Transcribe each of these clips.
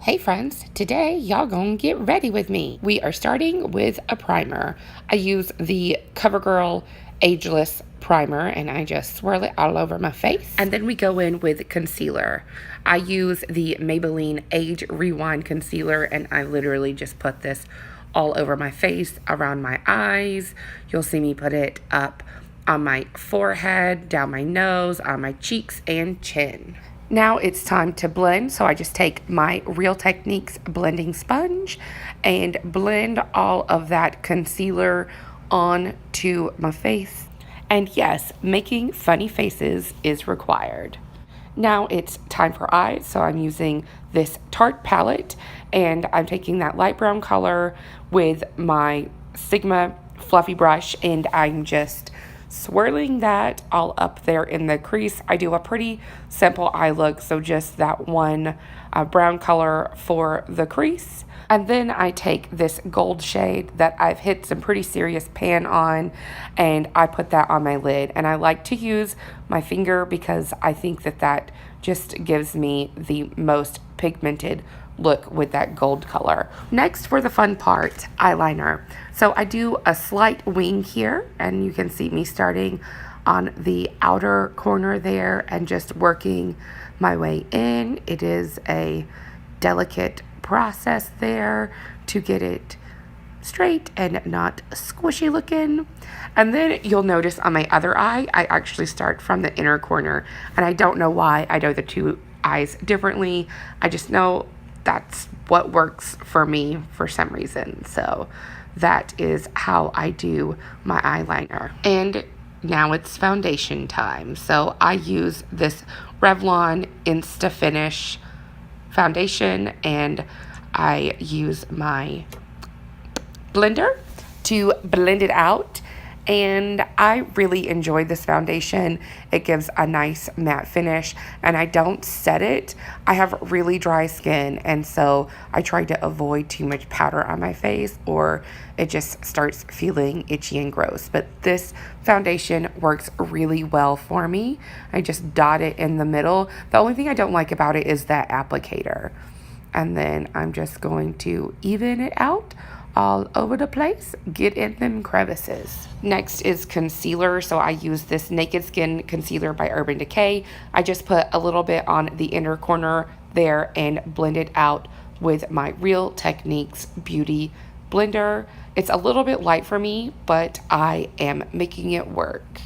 Hey friends, today y'all gonna get ready with me. We are starting with a primer. I use the CoverGirl Ageless Primer and I just swirl it all over my face. And then we go in with concealer. I use the Maybelline Age Rewind Concealer and I literally just put this all over my face, around my eyes. You'll see me put it up on my forehead, down my nose, on my cheeks and chin. Now it's time to blend, so I just take my Real Techniques blending sponge and blend all of that concealer onto my face. And yes, making funny faces is required. Now it's time for eyes, so I'm using this Tarte palette and I'm taking that light brown color with my Sigma fluffy brush and I'm just swirling that all up there in the crease. I do a pretty simple eye look, so just that one brown color for the crease. And then I take this gold shade that I've hit some pretty serious pan on and I put that on my lid. And I like to use my finger because I think that that just gives me the most pigmented look with that gold color. Next, for the fun part, eyeliner. So I do a slight wing here and you can see me starting on the outer corner there and just working my way in. It is a delicate process there to get it straight and not squishy looking. And then you'll notice on my other eye, I actually start from the inner corner and I don't know why I do the two eyes differently. I just know that's what works for me for some reason. So that is how I do my eyeliner. And now it's foundation time. So I use this Revlon Insta Finish foundation and I use my blender to blend it out. And I really enjoy this foundation. It gives a nice matte finish and I don't set it. I have really dry skin and so I try to avoid too much powder on my face or it just starts feeling itchy and gross. But this foundation works really well for me. I just dot it in the middle. The only thing I don't like about it is that applicator. And then I'm just going to even it out all over the place, get in them crevices. Next is concealer. So I use this Naked Skin concealer by Urban Decay. I just put a little bit on the inner corner there and blend it out with my Real Techniques Beauty blender. It's a little bit light for me, but I am making it work.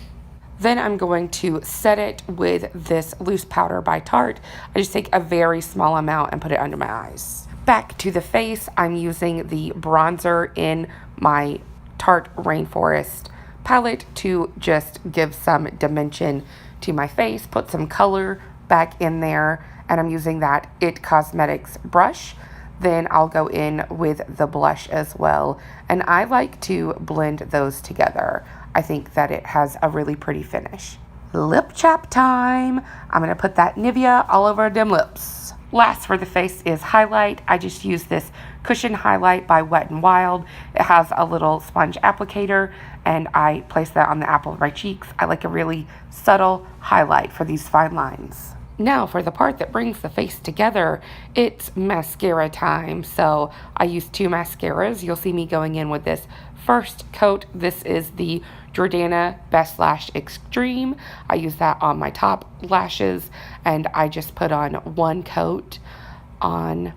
Then I'm going to set it with this loose powder by Tarte. I just take a very small amount and put it under my eyes. Back to the face, I'm using the bronzer in my Tarte Rainforest palette to just give some dimension to my face, put some color back in there, and I'm using that It Cosmetics brush. Then I'll go in with the blush as well, and I like to blend those together. I think that it has a really pretty finish. Lip chap time. I'm going to put that Nivea all over them lips. Last for the face is highlight. I just use this Cushion Highlight by Wet n Wild. It has a little sponge applicator and I place that on the apple of my cheeks. I like a really subtle highlight for these fine lines. Now for the part that brings the face together, it's mascara time. So I use two mascaras. You'll see me going in with this first coat. This is the Jordana Best Lash Extreme. I use that on my top lashes and I just put on one coat on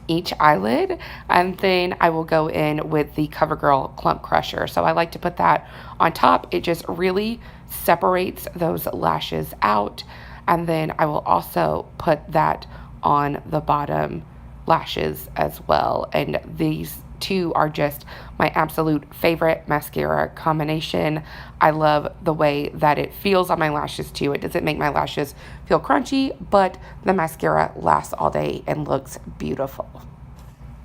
each eyelid, and then I will go in with the CoverGirl Clump Crusher. So I like to put that on top. It just really separates those lashes out, and then I will also put that on the bottom lashes as well. And these two are just my absolute favorite mascara combination. I love the way that it feels on my lashes too. It doesn't make my lashes feel crunchy, but the mascara lasts all day and looks beautiful.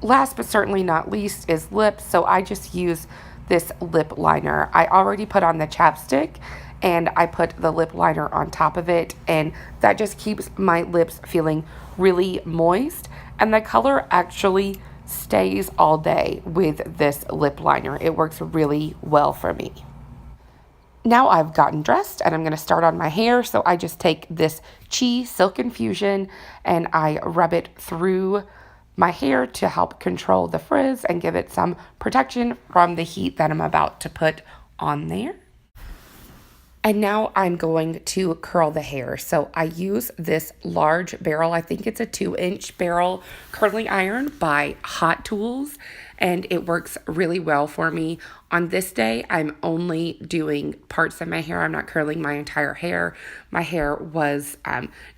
Last but certainly not least is lips. So I just use this lip liner. I already put on the chapstick and I put the lip liner on top of it, and that just keeps my lips feeling really moist, and the color actually stays all day with this lip liner. It works really well for me. Now I've gotten dressed and I'm going to start on my hair. So I just take this Chi Silk Infusion and I rub it through my hair to help control the frizz and give it some protection from the heat that I'm about to put on there. And now I'm going to curl the hair. So I use this large barrel. I think it's a 2-inch barrel curling iron by Hot Tools. And it works really well for me. On this day, I'm only doing parts of my hair. I'm not curling my entire hair. My hair was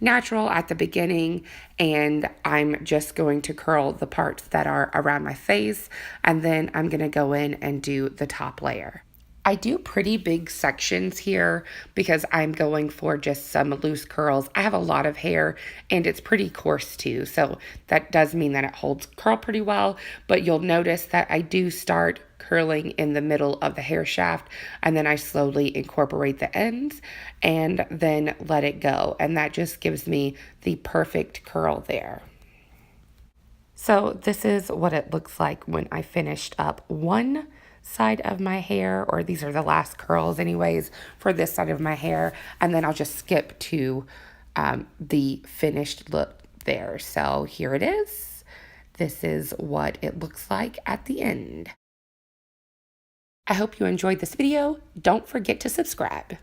natural at the beginning, and I'm just going to curl the parts that are around my face. And then I'm going to go in and do the top layer. I do pretty big sections here because I'm going for just some loose curls. I have a lot of hair and it's pretty coarse too, so that does mean that it holds curl pretty well, but you'll notice that I do start curling in the middle of the hair shaft, and then I slowly incorporate the ends and then let it go, and that just gives me the perfect curl there. So this is what it looks like when I finished up one side of my hair, or these are the last curls anyways for this side of my hair, and then I'll just skip to the finished look there. So here it is. This is what it looks like at the end. I hope you enjoyed this video. Don't forget to subscribe.